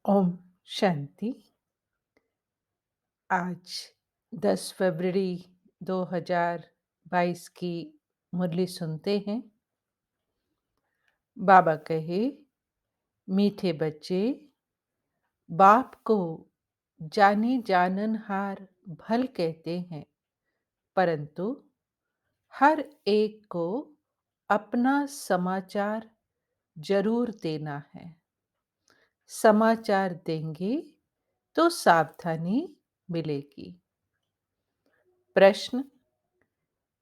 ओम शांति। आज 10 फरवरी 2022 की मुरली सुनते हैं। बाबा कहे, मीठे बच्चे, बाप को जानी जाननहार भल कहते हैं, परंतु हर एक को अपना समाचार जरूर देना है। समाचार देंगे तो सावधानी मिलेगी। प्रश्न: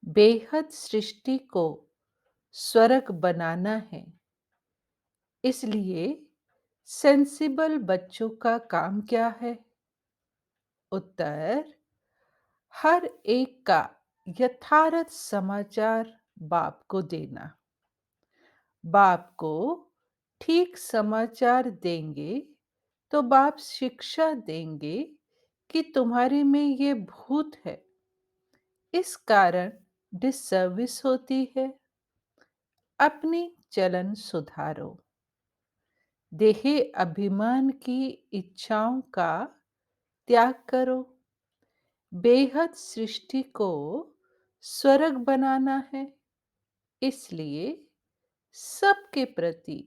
बेहद सृष्टि को स्वर्ग बनाना है, इसलिए सेंसिबल बच्चों का काम क्या है? उत्तर: हर एक का यथार्थ समाचार बाप को देना। बाप को ठीक समाचार देंगे तो बाप शिक्षा देंगे कि तुम्हारे में ये भूत है, इस कारण डिसर्विस होती है। अपनी चलन सुधारो। देहे अभिमान की इच्छाओं का त्याग करो। बेहद सृष्टि को स्वर्ग बनाना है, इसलिए सबके प्रति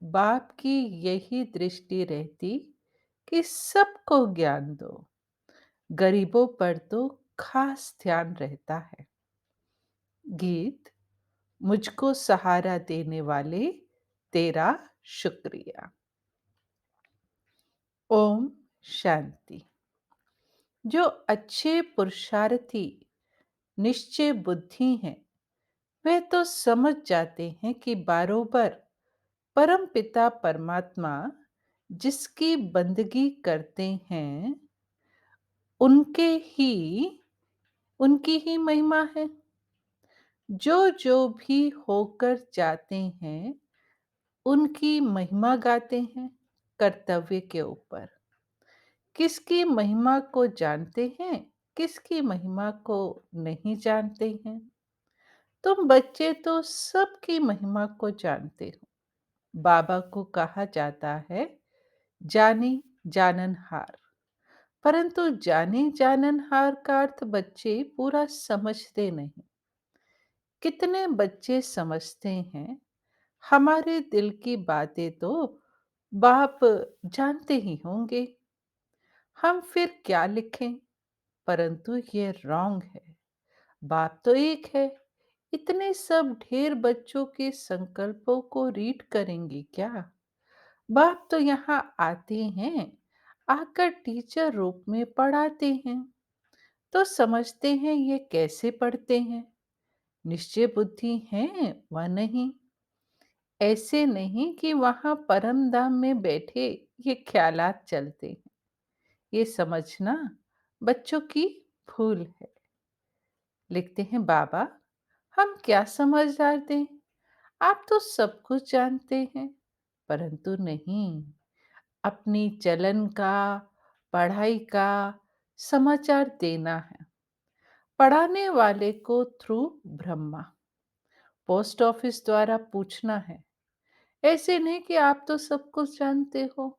बाप की यही दृष्टि रहती कि सबको ज्ञान दो। गरीबों पर तो खास ध्यान रहता है। गीत: मुझको सहारा देने वाले तेरा शुक्रिया। ओम शांति। जो अच्छे पुरुषार्थी निश्चय बुद्धि हैं, वे तो समझ जाते हैं कि बारोबार परम पिता परमात्मा जिसकी बंदगी करते हैं, उनके ही उनकी ही महिमा है। जो जो भी होकर जाते हैं, उनकी महिमा गाते हैं कर्तव्य के ऊपर। किसकी महिमा को जानते हैं, किसकी महिमा को नहीं जानते हैं? तुम बच्चे तो सबकी महिमा को जानते हो। बाबा को कहा जाता है जानी जाननहार, परंतु जानी जाननहार का अर्थ बच्चे पूरा समझते नहीं। कितने बच्चे समझते हैं हमारे दिल की बातें तो बाप जानते ही होंगे, हम फिर क्या लिखें? परंतु ये रॉन्ग है। बाप तो एक है, इतने सब ढेर बच्चों के संकल्पों को रीड करेंगे क्या? बाप तो यहाँ आते हैं, आकर टीचर रूप में पढ़ाते हैं, तो समझते हैं ये कैसे पढ़ते हैं। निश्चय बुद्धि है व नहीं। ऐसे नहीं कि वहां परम धाम में बैठे ये ख्यालात चलते हैं। ये समझना बच्चों की भूल है। लिखते हैं, बाबा हम क्या समझदार थे, आप तो सब कुछ जानते हैं। परंतु नहीं, अपनी चलन का, पढ़ाई का समाचार देना है। पढ़ाने वाले को थ्रू ब्रह्मा, पोस्ट ऑफिस द्वारा पूछना है। ऐसे नहीं कि आप तो सब कुछ जानते हो,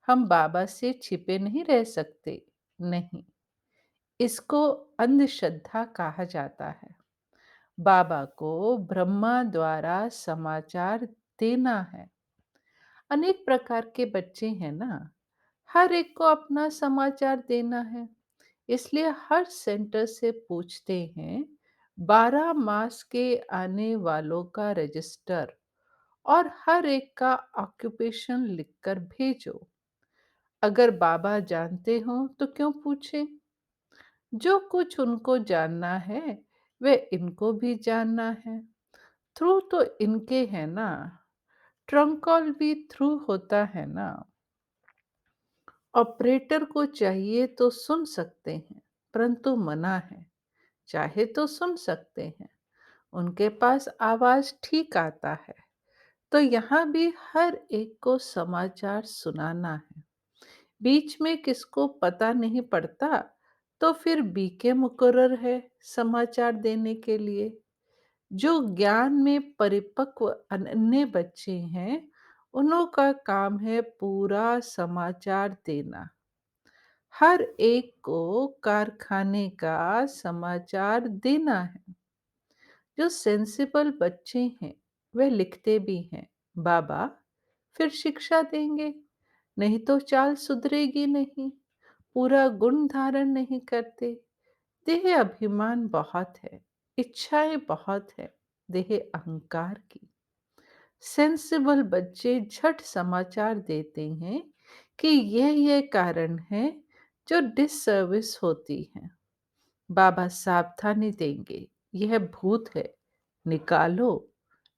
हम बाबा से छिपे नहीं रह सकते। नहीं, इसको अंधश्रद्धा कहा जाता है। बाबा को ब्रह्मा द्वारा समाचार देना है। अनेक प्रकार के बच्चे हैं ना, हर एक को अपना समाचार देना है। इसलिए हर सेंटर से पूछते हैं 12 मास के आने वालों का रजिस्टर और हर एक का ऑक्यूपेशन लिखकर भेजो। अगर बाबा जानते हो तो क्यों पूछे? जो कुछ उनको जानना है वे इनको भी जानना है। थ्रू तो इनके है ना, ट्रंक कॉल भी थ्रू होता है ना। ऑपरेटर को चाहिए तो सुन सकते हैं, परंतु मना है। चाहे तो सुन सकते हैं, उनके पास आवाज ठीक आता है। तो यहाँ भी हर एक को समाचार सुनाना है। बीच में किसको पता नहीं पड़ता तो फिर बीके मुकर्रर है समाचार देने के लिए। जो ज्ञान में परिपक्व अनन्य बच्चे हैं, उन्हों का काम है पूरा समाचार देना। हर एक को कारखाने का समाचार देना है। जो सेंसिबल बच्चे हैं, वे लिखते भी हैं, बाबा फिर शिक्षा देंगे, नहीं तो चाल सुधरेगी नहीं। पूरा गुण धारण नहीं करते। देह अभिमान बहुत है, इच्छाएं बहुत है, देह अहंकार की। सेंसिबल बच्चे झट समाचार देते हैं कि यह कारण है जो डिससर्विस होती है। बाबा सावधानी देंगे, यह भूत है, निकालो,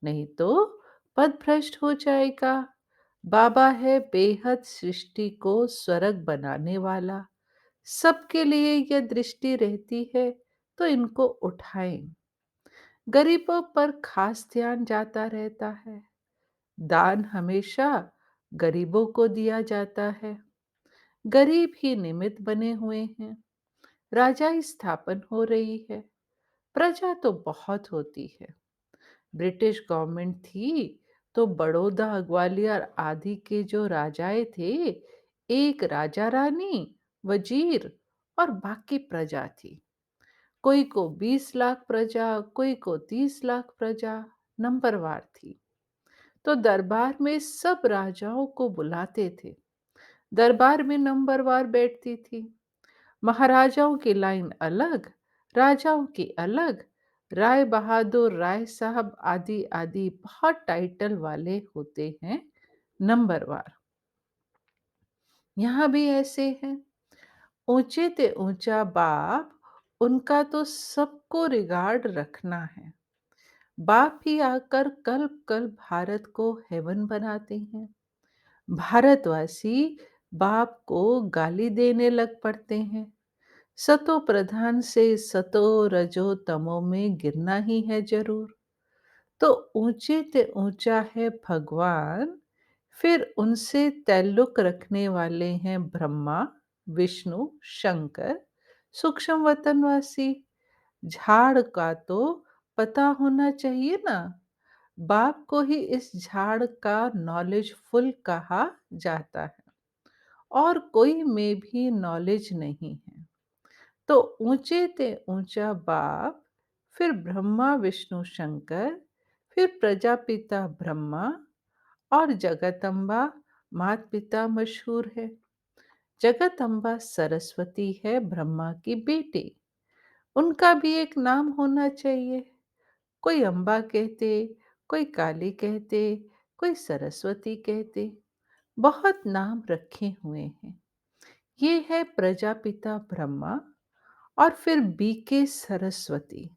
नहीं तो पदभ्रष्ट हो जाएगा। बाबा है बेहद सृष्टि को स्वर्ग बनाने वाला। सबके लिए यह दृष्टि रहती है, तो इनको उठाएं। गरीबों पर खास ध्यान जाता रहता है। दान हमेशा गरीबों को दिया जाता है। गरीब ही निमित्त बने हुए हैं। राजाई स्थापन हो रही है। प्रजा तो बहुत होती है। ब्रिटिश गवर्नमेंट थी तो बड़ौदा, ग्वालियर आदि के जो राजाए थे, एक राजा रानी, वजीर और बाकी प्रजा थी। कोई को 20 लाख प्रजा, कोई को 30 लाख प्रजा, नंबरवार थी। तो दरबार में सब राजाओं को बुलाते थे। दरबार में नंबरवार बैठती थी। महाराजाओं की लाइन अलग, राजाओं की अलग। राय बहादुर, राय साहब आदि आदि बहुत टाइटल वाले होते हैं, नंबरवार। यहाँ भी ऐसे हैं। ऊंचे ते ऊंचा बाप, उनका तो सबको रिगार्ड रखना है। बाप ही आकर कल्प कल्प भारत को हेवन बनाते हैं। भारतवासी बाप को गाली देने लग पड़ते हैं। सतो प्रधान से सतो रजो तमो में गिरना ही है जरूर। तो ऊंचे ते ऊंचा है भगवान, फिर उनसे ताल्लुक रखने वाले हैं ब्रह्मा, विष्णु, शंकर, सूक्ष्म वतनवासी। झाड़ का तो पता होना चाहिए ना। बाप को ही इस झाड़ का नॉलेजफुल कहा जाता है, और कोई में भी नॉलेज नहीं है। तो ऊंचे ते ऊंचा बाप, फिर ब्रह्मा, विष्णु, शंकर, फिर प्रजापिता ब्रह्मा और जगदम्बा मात पिता मशहूर है। जगदम्बा सरस्वती है, ब्रह्मा की बेटी। उनका भी एक नाम होना चाहिए। कोई अम्बा कहते, कोई काली कहते, कोई सरस्वती कहते। बहुत नाम रखे हुए हैं। ये है प्रजापिता ब्रह्मा, और फिर बीके सरस्वती।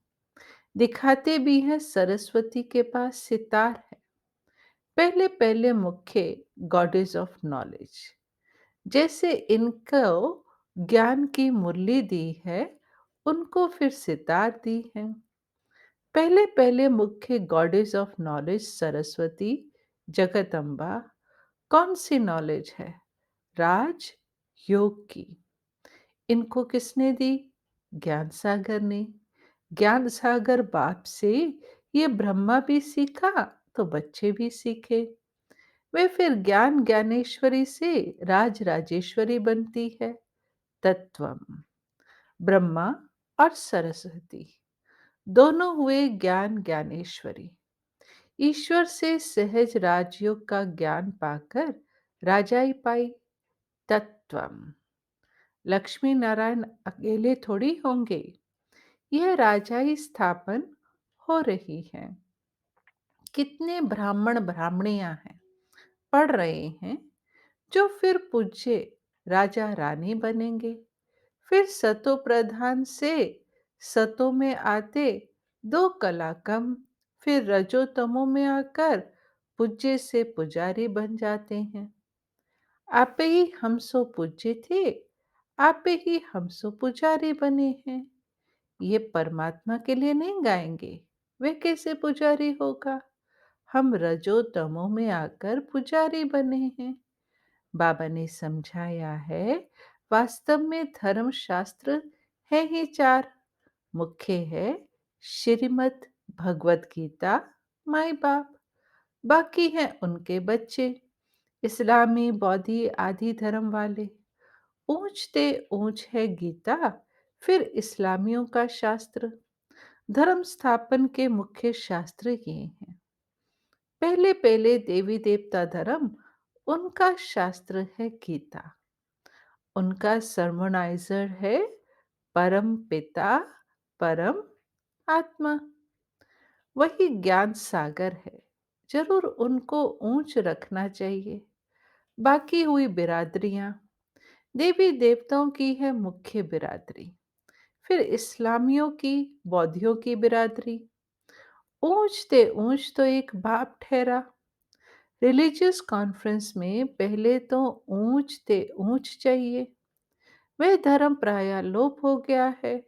दिखाते भी हैं सरस्वती के पास सितार है। पहले पहले मुख्य गॉडेस ऑफ नॉलेज। जैसे इनको ज्ञान की मुरली दी है, उनको फिर सितार दी है। पहले पहले मुख्य goddess of knowledge Saraswati, Jagdamba. कौन सी नॉलेज है? राज योग की। इनको किसने दी? ज्ञान सागर ने। ज्ञान सागर बाप से ये ब्रह्मा भी सीखा, तो बच्चे भी सीखे। वे फिर ज्ञान ज्ञानेश्वरी से राज राजेश्वरी बनती है। तत्वम। ब्रह्मा और सरस्वती दोनों हुए ज्ञान ज्ञानेश्वरी। ईश्वर से सहज राजयोग का ज्ञान पाकर राजाई पाई। तत्वम। लक्ष्मी नारायण अकेले थोड़ी होंगे। यह राजाई स्थापन हो रही है। कितने ब्राह्मण ब्राह्मणियां हैं, पढ़ रहे हैं, जो फिर पूज्य राजा रानी बनेंगे। फिर सतो प्रधान से सतो में आते दो कला कम, फिर रजो तमो में आकर पूज्य से पुजारी बन जाते हैं। आपे ही हम सो पूज्य थे, आपे ही हम सो पुजारी बने हैं। ये परमात्मा के लिए नहीं गाएंगे, वे कैसे पुजारी होगा? हम रजो तमो में आकर पुजारी बने हैं। बाबा ने समझाया है, वास्तव में धर्म शास्त्र है ही चार। मुख्य है श्रीमद् भगवत गीता, माई बाप, बाकी हैं उनके बच्चे। इस्लामी, बौद्धि आदि धर्म वाले। ऊंचते ऊंच है गीता, फिर इस्लामियों का शास्त्र। धर्म स्थापन के मुख्य शास्त्र ये हैं। पहले पहले देवी देवता धर्म, उनका शास्त्र है गीता। उनका सरमोनाइजर है परम पिता, परम आत्मा। वही ज्ञान सागर है। जरूर उनको ऊंच रखना चाहिए। बाकी हुई बिरादरियां, देवी देवताओं की है मुख्य बिरादरी। फिर इस्लामियों की, बौद्धियों की बिरादरी। ऊंचते ऊंच तो एक बाप ठहरा। रिलीजियस कॉन्फ्रेंस में पहले तो ऊंचते ऊंच चाहिए। वह धर्म प्राय लोप हो गया है,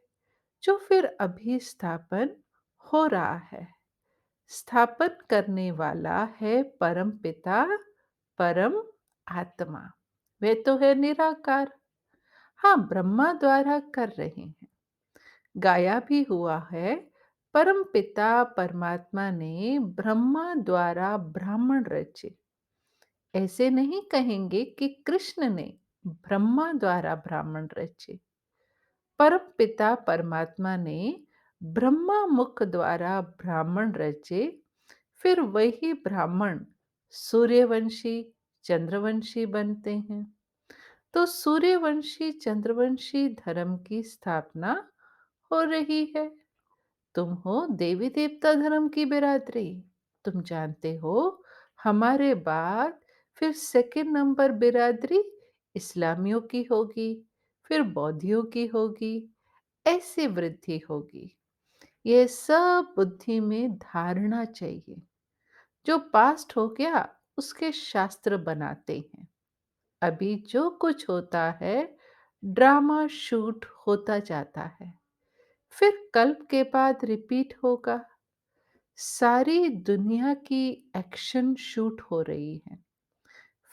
जो फिर अभी स्थापन हो रहा है। स्थापन करने वाला है परम पिता, परम आत्मा। वे तो है निराकार। हाँ, ब्रह्मा द्वारा कर रहे हैं। गाया भी हुआ है, परम पिता परमात्मा ने ब्रह्मा द्वारा ब्राह्मण रचे। ऐसे नहीं कहेंगे कि कृष्ण ने ब्रह्मा द्वारा ब्राह्मण रचे। परम पिता परमात्मा ने ब्रह्मा मुख द्वारा ब्राह्मण रचे। फिर वही ब्राह्मण सूर्यवंशी, चंद्रवंशी बनते हैं। तो सूर्यवंशी चंद्रवंशी धर्म की स्थापना हो रही है। तुम हो देवी देवता धर्म की बिरादरी। तुम जानते हो, हमारे बाद फिर सेकंड नंबर बिरादरी इस्लामियों की होगी, फिर बौद्धियों की होगी। ऐसी वृद्धि होगी। ये सब बुद्धि में धारणा चाहिए। जो पास्ट हो गया, उसके शास्त्र बनाते हैं। अभी जो कुछ होता है, ड्रामा शूट होता जाता है। फिर कल्प के बाद रिपीट होगा। सारी दुनिया की एक्शन शूट हो रही है।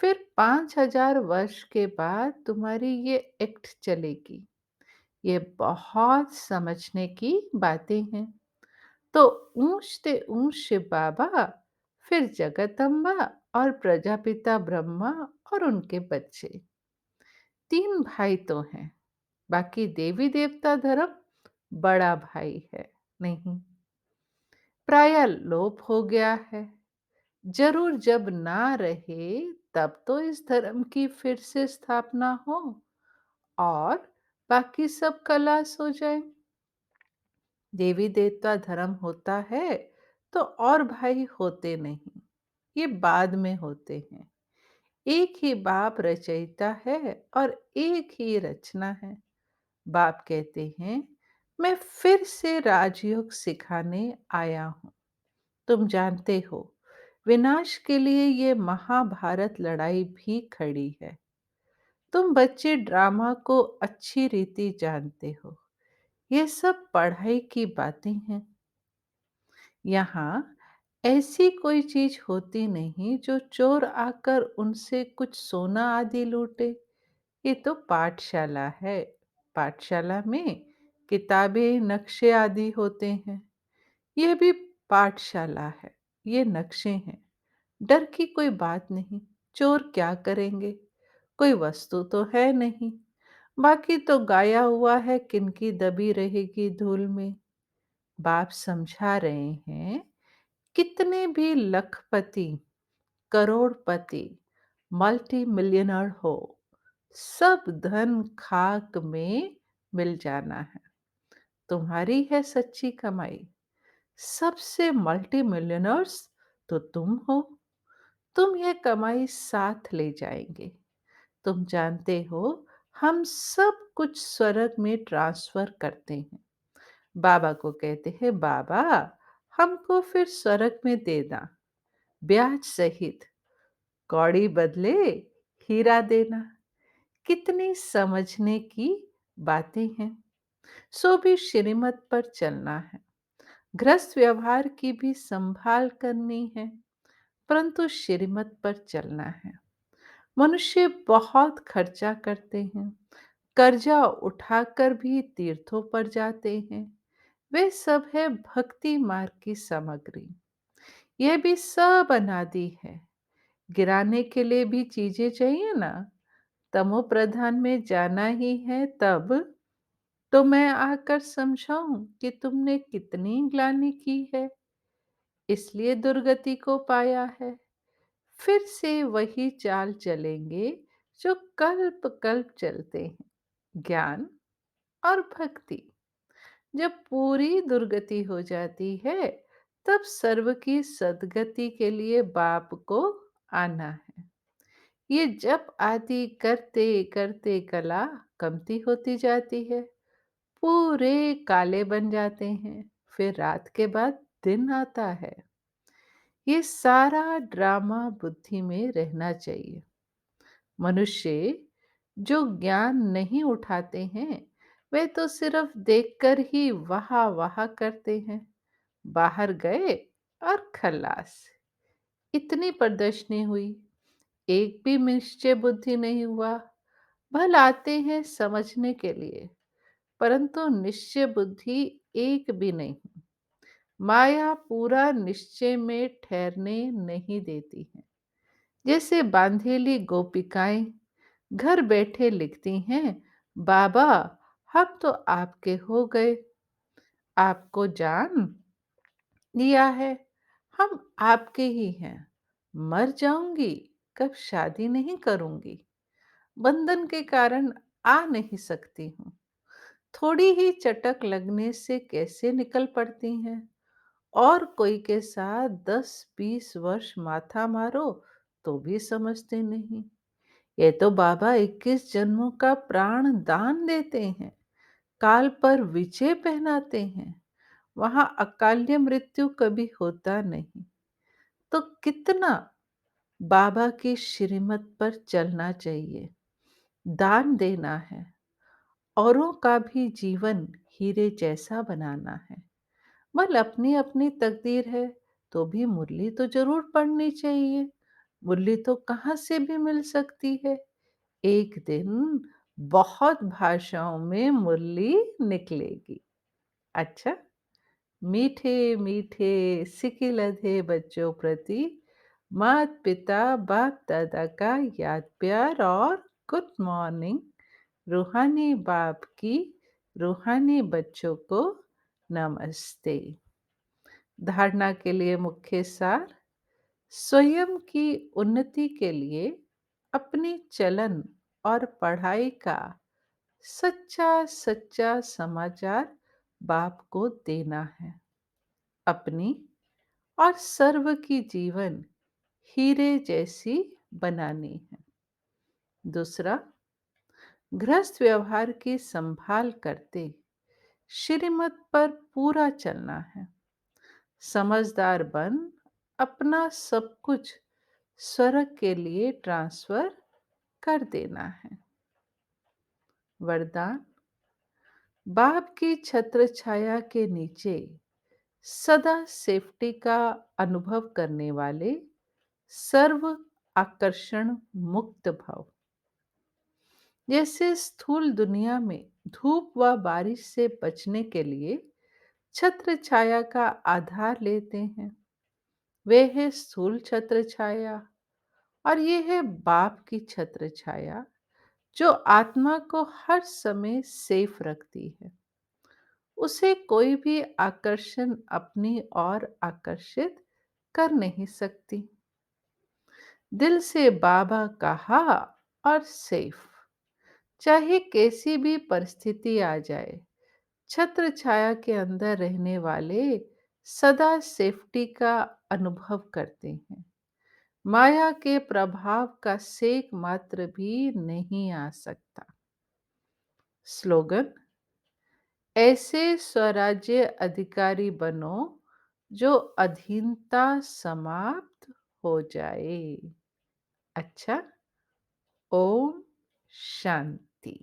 फिर 5,000 वर्ष के बाद तुम्हारी ये एक्ट चलेगी। ये बहुत समझने की बातें हैं। तो ऊंचते ऊंच शिव बाबा, फिर जगदम्बा और प्रजापिता ब्रह्मा और उनके बच्चे। 3 भाई तो हैं। बाकी देवी देवता धर्म बड़ा भाई है। नहीं, प्राय लोप हो गया है। जरूर जब ना रहे, तब तो इस धर्म की फिर से स्थापना हो और बाकी सब खलास हो जाए। देवी देवता धर्म होता है तो और भाई होते नहीं। ये बाद में होते हैं। एक ही बाप रचयिता है और एक ही रचना है। बाप कहते हैं, मैं फिर से राजयोग सिखाने आया हूँ। तुम जानते हो, विनाश के लिए ये महाभारत लड़ाई भी खड़ी है। तुम बच्चे ड्रामा को अच्छी रीति जानते हो। ये सब पढ़ाई की बातें हैं। यहाँ ऐसी कोई चीज होती नहीं जो चोर आकर उनसे कुछ सोना आदि लूटे। ये तो पाठशाला है। पाठशाला में किताबें, नक्शे आदि होते हैं। यह भी पाठशाला है। ये नक्शे हैं। डर की कोई बात नहीं। चोर क्या करेंगे? कोई वस्तु तो है नहीं। बाकी तो गाया हुआ है, किनकी दबी रहेगी धूल में। बाप समझा रहे हैं, कितने भी लखपति, करोड़पति, मल्टी मिलियनर हो, सब धन खाक में मिल जाना है। तुम्हारी है सच्ची कमाई। सबसे मल्टी मिलियनर्स तो तुम हो। तुम यह कमाई साथ ले जाएंगे। तुम जानते हो, हम सब कुछ स्वर्ग में ट्रांसफर करते हैं। बाबा को कहते हैं, बाबा हमको फिर स्वर्ग में देना, ब्याज सहित। कौड़ी बदले हीरा देना। कितनी समझने की बातें हैं। सो भी श्रीमत पर चलना है। गृहस्थ व्यवहार की भी संभाल करनी है, परंतु श्रीमत पर चलना है। मनुष्य बहुत खर्चा करते हैं। कर्जा उठाकर भी तीर्थों पर जाते हैं। वे सब है भक्ति मार्ग की सामग्री। यह भी सब अनादि है। गिराने के लिए भी चीजें चाहिए ना। तमो प्रधान में जाना ही है तब तो मैं आकर समझाऊं कि तुमने कितनी ग्लानि की है, इसलिए दुर्गति को पाया है। फिर से वही चाल चलेंगे जो कल्प कल्प चलते हैं, ज्ञान और भक्ति। जब पूरी दुर्गति हो जाती है, तब सर्व की सद्गति के लिए बाप को आना है। ये जप आदि करते करते कला कमती होती जाती है, पूरे काले बन जाते हैं। फिर रात के बाद दिन आता है। ये सारा ड्रामा बुद्धि में रहना चाहिए। मनुष्य जो ज्ञान नहीं उठाते हैं, वे तो सिर्फ देखकर ही वाह वाह करते हैं। बाहर गए और खल्लास। इतनी प्रदर्शनी हुई, एक भी निश्चय बुद्धि नहीं हुआ। भल आते हैं समझने के लिए, परंतु निश्चय बुद्धि एक भी नहीं। माया पूरा निश्चय में ठहरने नहीं देती है। जैसे बांधेली गोपिकाएं घर बैठे लिखती हैं, बाबा हम तो आपके हो गए, आपको जान लिया है, हम आपके ही हैं। मर जाऊंगी, कब शादी नहीं करूंगी, बंधन के कारण आ नहीं सकती हूँ। थोड़ी ही चटक लगने से कैसे निकल पड़ती हैं, और कोई के साथ 10-20 वर्ष माथा मारो तो भी समझते नहीं। ये तो बाबा 21 जन्मों का प्राण दान देते हैं, काल पर विजय पहनाते हैं। वहां अकाल्य मृत्यु कभी होता नहीं। तो कितना बाबा की श्रीमत पर चलना चाहिए, दान देना है, औरों का भी जीवन हीरे जैसा बनाना है। बल अपनी अपनी तकदीर है, तो भी मुरली तो जरूर पढ़नी चाहिए। मुरली तो कहाँ से भी मिल सकती है। एक दिन बहुत भाषाओं में मुरली निकलेगी। अच्छा, मीठे मीठे सिके लधे बच्चों प्रति मात पिता बाप दादा का याद प्यार और गुड मॉर्निंग। रूहानी बाप की रूहानी बच्चों को नमस्ते। धारणा के लिए मुख्य सार: स्वयं की उन्नति के लिए अपनी चलन और पढ़ाई का सच्चा सच्चा समाचार बाप को देना है। अपनी और सर्व की जीवन हीरे जैसी बनानी है। दूसरा, गृहस्थ व्यवहार की संभाल करते श्रीमत पर पूरा चलना है। समझदार बन अपना सब कुछ स्वर्ग के लिए ट्रांसफर कर देना है। वरदान: बाप की छत्र छाया के नीचे सदा सेफ्टी का अनुभव करने वाले सर्व आकर्षण मुक्त भाव। जैसे स्थूल दुनिया में धूप व बारिश से बचने के लिए छत्र छाया का आधार लेते हैं, वे है स्थूल छत्र छाया। और ये है बाप की छत्र छाया, जो आत्मा को हर समय सेफ रखती है। उसे कोई भी आकर्षण अपनी ओर आकर्षित कर नहीं सकती। दिल से बाबा कहा और सेफ, चाहे कैसी भी परिस्थिति आ जाए। छत्र छाया के अंदर रहने वाले सदा सेफ्टी का अनुभव करते हैं। माया के प्रभाव का सेक मात्र भी नहीं आ सकता। स्लोगन: ऐसे स्वराज्य अधिकारी बनो जो अधीनता समाप्त हो जाए। अच्छा, ओम शांति।